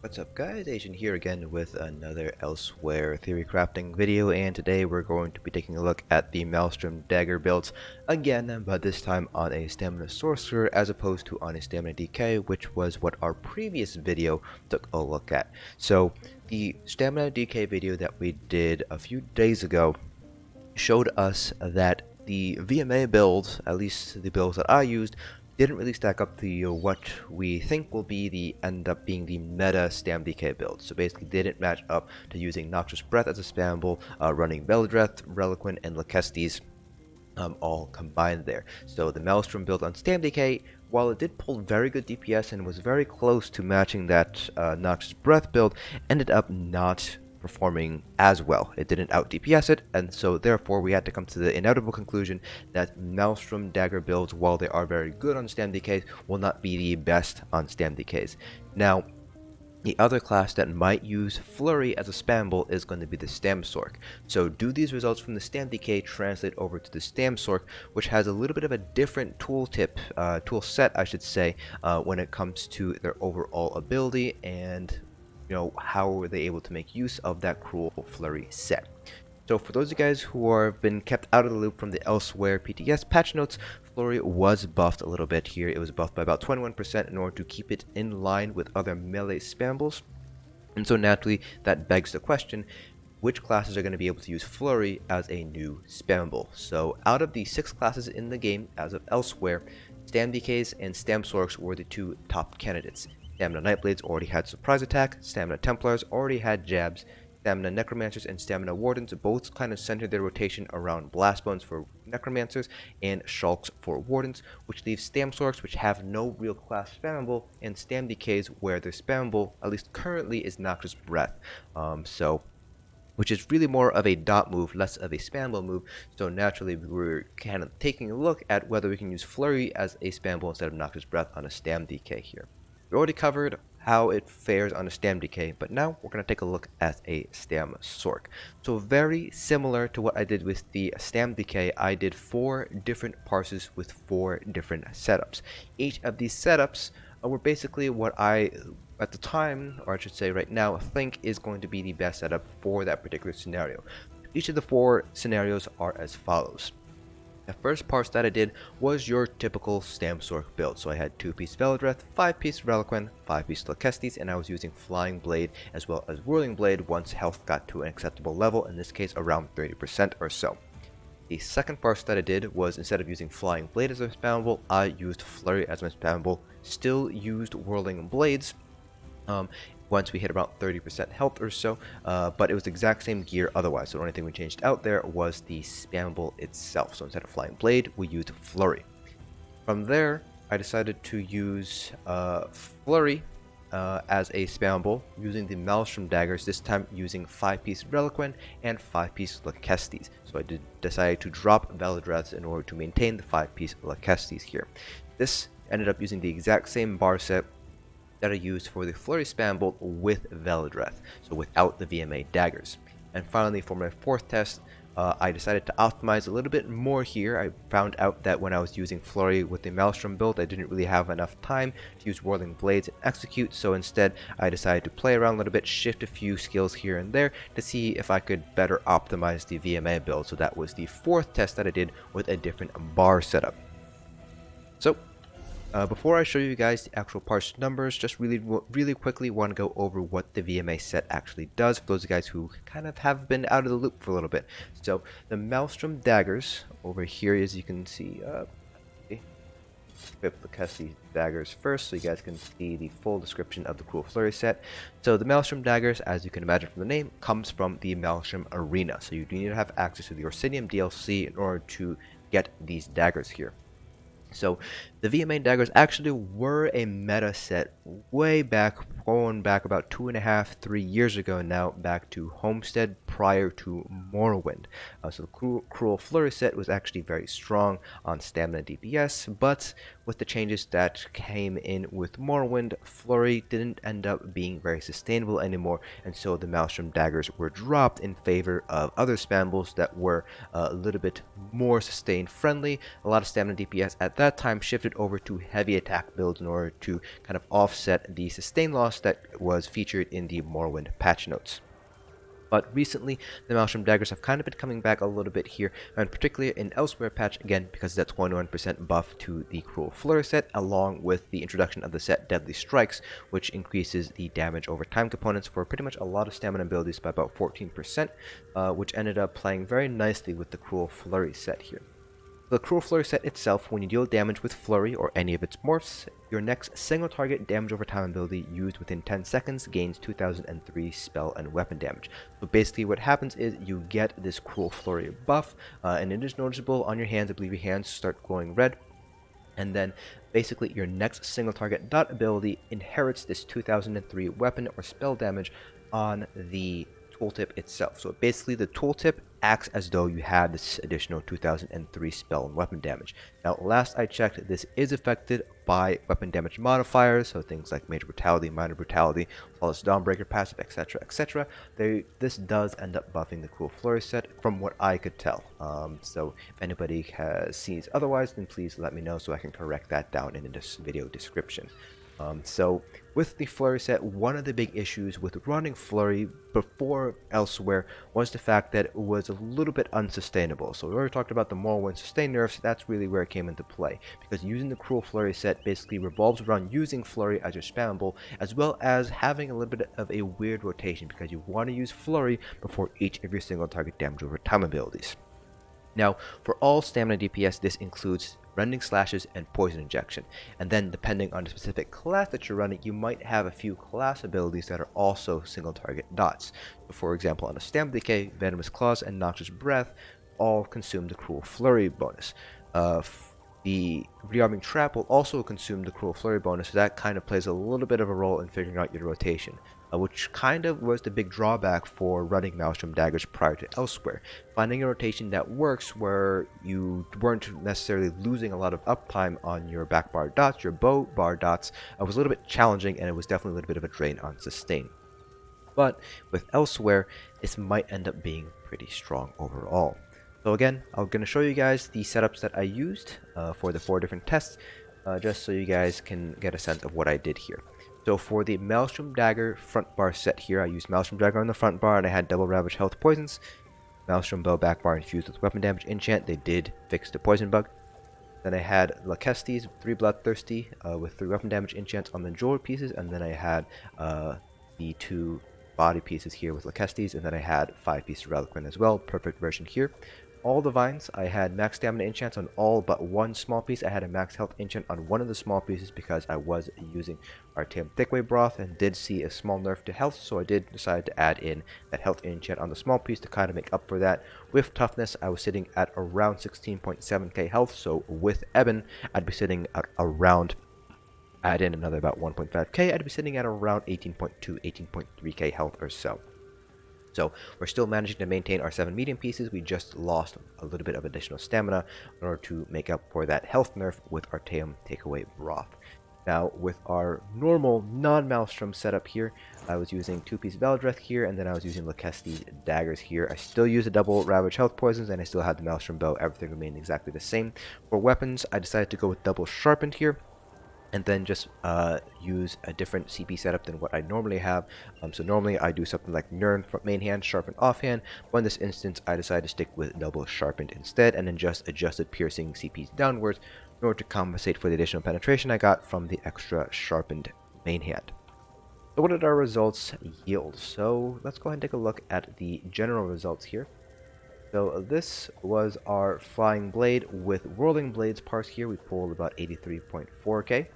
What's up guys, Asian here again with another Elsweyr theory crafting video, and today we're going to be taking a look at the Maelstrom dagger builds again, but this time on a stamina sorcerer as opposed to on a stamina DK, which was what our previous video took a look at. So the stamina DK video that we did a few days ago showed us that the VMA builds, at least the builds that I used, didn't really stack up to what we think will be the end up being the meta Stam DK build. So basically didn't match up to using Noxious Breath as a spammable, running Veldreth, Reliquant, and Lakestes all combined there. So the Maelstrom build on Stam DK, while it did pull very good DPS and was very close to matching that Noxious Breath build, ended up not performing as well. It didn't out DPS it, and so therefore we had to come to the inevitable conclusion that Maelstrom dagger builds, while they are very good on Stam DKs, will not be the best on Stam DKs. Now, the other class that might use Flurry as a spammable is going to be the stamsorc. So do these results from the Stam DK translate over to the stamsorc, which has a little bit of a different tool set, I should say, when it comes to their overall ability and how were they able to make use of that cruel Flurry set. So for those of you guys who have been kept out of the loop from the Elsweyr PTS patch notes, Flurry was buffed a little bit here. It was buffed by about 21% in order to keep it in line with other melee spambles. And so naturally, that begs the question, which classes are going to be able to use Flurry as a new spammable? So out of the 6 classes in the game as of Elsweyr, Stam DKs and Stamsorcs were the 2 top candidates. Stamina Nightblades already had Surprise Attack, Stamina Templars already had Jabs, Stamina Necromancers and Stamina Wardens both kind of centered their rotation around Blast Bones for Necromancers and Shulks for Wardens, which leaves Stamsorcs, which have no real class spammable, and Stam DKs where their spammable, at least currently, is Noxious Breath. Which is really more of a dot move, less of a spammable move, so naturally we're kind of taking a look at whether we can use Flurry as a spammable instead of Noxious Breath on a Stam DK here. We already covered how it fares on a Stam DK, but now we're going to take a look at a stamsorc. So very similar to what I did with the Stam DK, I did 4 different parses with 4 different setups. Each of these setups were basically what I, at the time, or I should say right now, think is going to be the best setup for that particular scenario. Each of the 4 scenarios are as follows. The first parse that I did was your typical stamsorc build. So I had 2-piece Veldreth, 5-piece Reliquant, 5-piece Lakestes, and I was using Flying Blade as well as Whirling Blade once health got to an acceptable level, in this case around 30% or so. The second parse that I did was, instead of using Flying Blade as my spammable, I used Flurry as my spammable, still used Whirling Blades once we hit about 30% health or so, but it was the exact same gear otherwise. So the only thing we changed out there was the spammable itself. So instead of Flying Blade, we used Flurry. From there, I decided to use Flurry as a spammable, using the Maelstrom daggers, this time using 5-piece Reliquant and 5-piece Lakestes. So I decided to drop Veldreths in order to maintain the 5-piece Lakestes here. This ended up using the exact same bar set that I used for the Flurry spammable with Veldreth, so without the VMA daggers. And finally, for my 4th test, I decided to optimize a little bit more here. I found out that when I was using Flurry with the Maelstrom build, I didn't really have enough time to use Whirling Blades and execute, so instead I decided to play around a little bit, shift a few skills here and there to see if I could better optimize the VMA build. So that was the 4th test that I did with a different bar setup. So before I show you guys the actual parse numbers, just really quickly want to go over what the VMA set actually does for those guys who kind of have been out of the loop for a little bit. So the Maelstrom daggers over here, as you can see, equip the Lakestes daggers first so you guys can see the full description of the Cruel Flurry set. So the Maelstrom daggers, as you can imagine from the name, comes from the Maelstrom Arena. So you do need to have access to the Orsinium DLC in order to get these daggers here. So the VMA daggers actually were a meta set way back, going back about 2.5-3 years ago now, back to Homestead prior to Morrowind. So the Cruel Flurry set was actually very strong on stamina DPS, but with the changes that came in with Morrowind, Flurry didn't end up being very sustainable anymore, and so the Maelstrom daggers were dropped in favor of other spambles that were a little bit more sustain friendly. A lot of stamina DPS at that time shifted over to heavy attack builds in order to kind of offset the sustain loss that was featured in the Morrowind patch notes. But recently, the Maelstrom daggers have kind of been coming back a little bit here, and particularly in Elsweyr patch, again, because of that 21% buff to the Cruel Flurry set, along with the introduction of the set Deadly Strikes, which increases the damage over time components for pretty much a lot of stamina abilities by about 14%, which ended up playing very nicely with the Cruel Flurry set here. The Cruel Flurry set itself, when you deal damage with Flurry or any of its morphs, your next single target damage over time ability used within 10 seconds gains 2003 spell and weapon damage. So basically what happens is you get this Cruel Flurry buff, and it is noticeable on your hands. I believe your hands start glowing red, and then basically your next single target dot ability inherits this 2003 weapon or spell damage on the tooltip itself. So basically the tooltip acts as though you had this additional 2003 spell and weapon damage. Now last I checked, this is affected by weapon damage modifiers, so things like major brutality, minor brutality, flawless dawnbreaker passive, etc, etc. This does end up buffing the Cruel Flurry set from what I could tell. So if anybody sees otherwise, then please let me know so I can correct that down in this video description. So with the Flurry set, one of the big issues with running Flurry before Elsweyr was the fact that it was a little bit unsustainable. So we already talked about the Morrowind sustain nerfs. That's really where it came into play, because using the Cruel Flurry set basically revolves around using Flurry as your spammable, as well as having a little bit of a weird rotation, because you want to use Flurry before each of your single target damage over time abilities. Now, for all stamina DPS, this includes rending slashes and poison injection, and then depending on the specific class that you're running, you might have a few class abilities that are also single target dots. So for example, on a stamina decay, venomous claws and noxious breath all consume the Cruel Flurry bonus. The rearming trap will also consume the Cruel Flurry bonus, so that kind of plays a little bit of a role in figuring out your rotation, which kind of was the big drawback for running Maelstrom daggers prior to Elsweyr. Finding a rotation that works where you weren't necessarily losing a lot of uptime on your back bar dots, your bow bar dots, was a little bit challenging, and it was definitely a little bit of a drain on sustain. But with Elsweyr, this might end up being pretty strong overall. So again, I'm going to show you guys the setups that I used for the 4 different tests, just so you guys can get a sense of what I did here. So for the Maelstrom Dagger front bar set here, I used Maelstrom Dagger on the front bar, and I had double Ravage health poisons. Maelstrom Bow back bar infused with weapon damage enchant. They did fix the poison bug. Then I had Lakestes 3 Bloodthirsty with 3 weapon damage enchants on the jewelry pieces, and then I had the 2 body pieces here with Lakestes, and then I had 5 pieces of Reliquin as well. Perfect version here. All the vines, I had max stamina enchants on all but one small piece. I had a max health enchant on one of the small pieces because I was using Artaeum Thickway Broth and did see a small nerf to health, so I did decide to add in that health enchant on the small piece to kind of make up for that. With toughness, I was sitting at around 16.7k health, so with Eben, I'd be sitting at around, add in another about 1.5k, I'd be sitting at around 18.2, 18.3k health or so. So we're still managing to maintain our 7 medium pieces. We just lost a little bit of additional stamina in order to make up for that health nerf with Artaeum Takeaway Broth. Now with our normal non-Maelstrom setup here, I was using 2-piece Valdreth here, and then I was using Lakestes daggers here. I still use a double Ravage health poisons, and I still had the Maelstrom bow. Everything remained exactly the same. For weapons, I decided to go with double sharpened here, and then just use a different CP setup than what I normally have. So normally I do something like Nern from main hand, sharpen offhand, but in this instance I decided to stick with double sharpened instead, and then just adjusted piercing CPs downwards in order to compensate for the additional penetration I got from the extra sharpened main hand. So what did our results yield? So let's go ahead and take a look at the general results here. So this was our Flying Blade with Whirling Blades parse here. We pulled about 83.4k.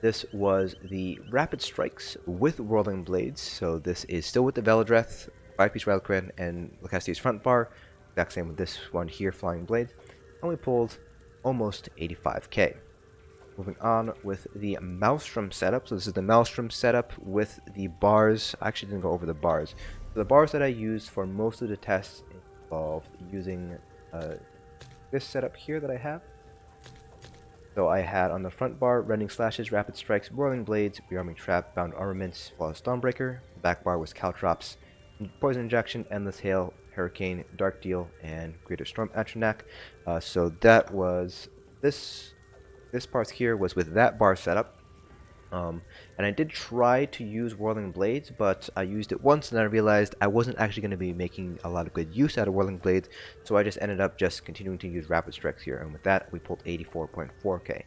This was the Rapid Strikes with Whirling Blades. So this is still with the Veladreth, 5-piece Reliquin, and Lakestes front bar. Exact same with this one here, Flying Blade. And we pulled almost 85k. Moving on with the Maelstrom setup. So this is the Maelstrom setup with the bars. I actually didn't go over the bars. The bars that I used for most of the tests involved using this setup here that I have. So I had on the front bar Rending Slashes, Rapid Strikes, Whirling Blades, Rearming Trap, Bound Armaments, Flawless Stormbreaker. The back bar was Caltrops, Poison Injection, Endless Hail, Hurricane, Dark Deal, and Greater Storm Atronach. So that was this part here was with that bar setup. And I did try to use Whirling Blades, but I used it once and I realized I wasn't actually going to be making a lot of good use out of Whirling Blades, so I just ended up just continuing to use Rapid Strikes here, and with that we pulled 84.4k.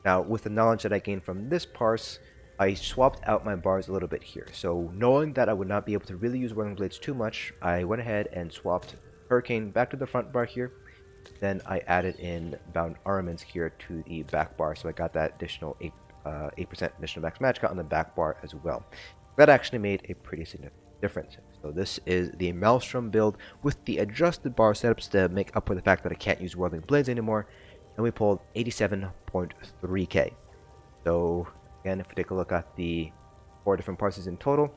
Now, with the knowledge that I gained from this parse, I swapped out my bars a little bit here. So knowing that I would not be able to really use Whirling Blades too much, I went ahead and swapped Hurricane back to the front bar here. Then I added in Bound Armaments here to the back bar, so I got that additional 8% additional max magic on the back bar as well. That actually made a pretty significant difference. So this is the Maelstrom build with the adjusted bar setups to make up for the fact that I can't use Whirling Blades anymore, and we pulled 87.3k. So again, if we take a look at the 4 different parses in total,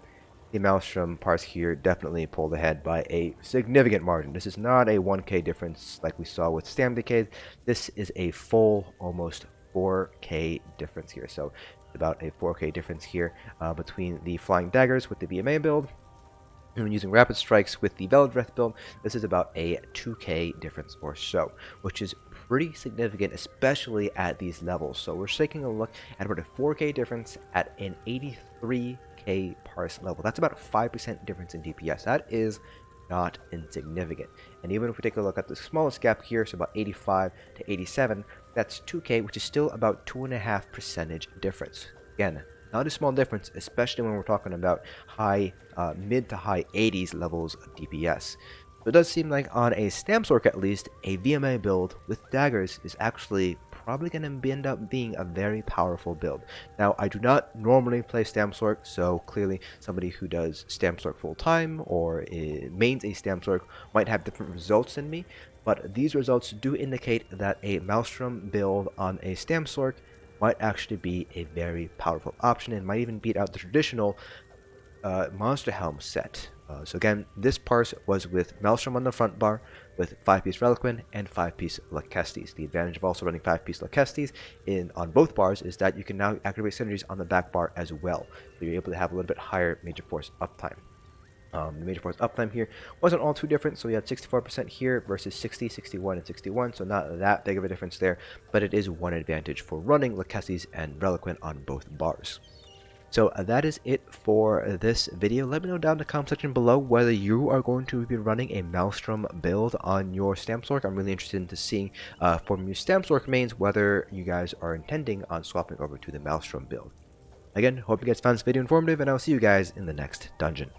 the Maelstrom parse here definitely pulled ahead by a significant margin. This is not a 1k difference like we saw with Stam Decay. This is a full almost 4k difference here. So it's about a 4k difference here between the Flying Daggers with the BMA build and using Rapid Strikes with the Veldreth build. This is about a 2k difference or so, which is pretty significant, especially at these levels. So we're taking a look at about a 4k difference at an 83k parse level. That's about a 5% difference in DPS. That is not insignificant. And even if we take a look at the smallest gap here, so about 85 to 87, that's 2k, which is still about 2.5% difference. Again, not a small difference, especially when we're talking about mid to high 80s levels of DPS. So it does seem like on a stamsorc at least, a VMA build with daggers is actually probably going to end up being a very powerful build. Now, I do not normally play stamsorc, so clearly somebody who does stamsorc full time or mains a stamsorc might have different results than me, but these results do indicate that a Maelstrom build on a stamsorc might actually be a very powerful option and might even beat out the traditional Monster Helm set. So again, this parse was with Maelstrom on the front bar with 5-piece Reliquin and 5-piece Lachesis. The advantage of also running 5-piece Lachesis on both bars is that you can now activate synergies on the back bar as well. So you're able to have a little bit higher Major Force uptime. The Major Force uptime here wasn't all too different, so we had 64% here versus 60, 61, and 61, so not that big of a difference there, but it is one advantage for running Lachesis and Reliquin on both bars. So that is it for this video. Let me know down in the comment section below whether you are going to be running a Maelstrom build on your stamsorc. I'm really interested in seeing from your stamsorc mains whether you guys are intending on swapping over to the Maelstrom build. Again, hope you guys found this video informative, and I'll see you guys in the next dungeon.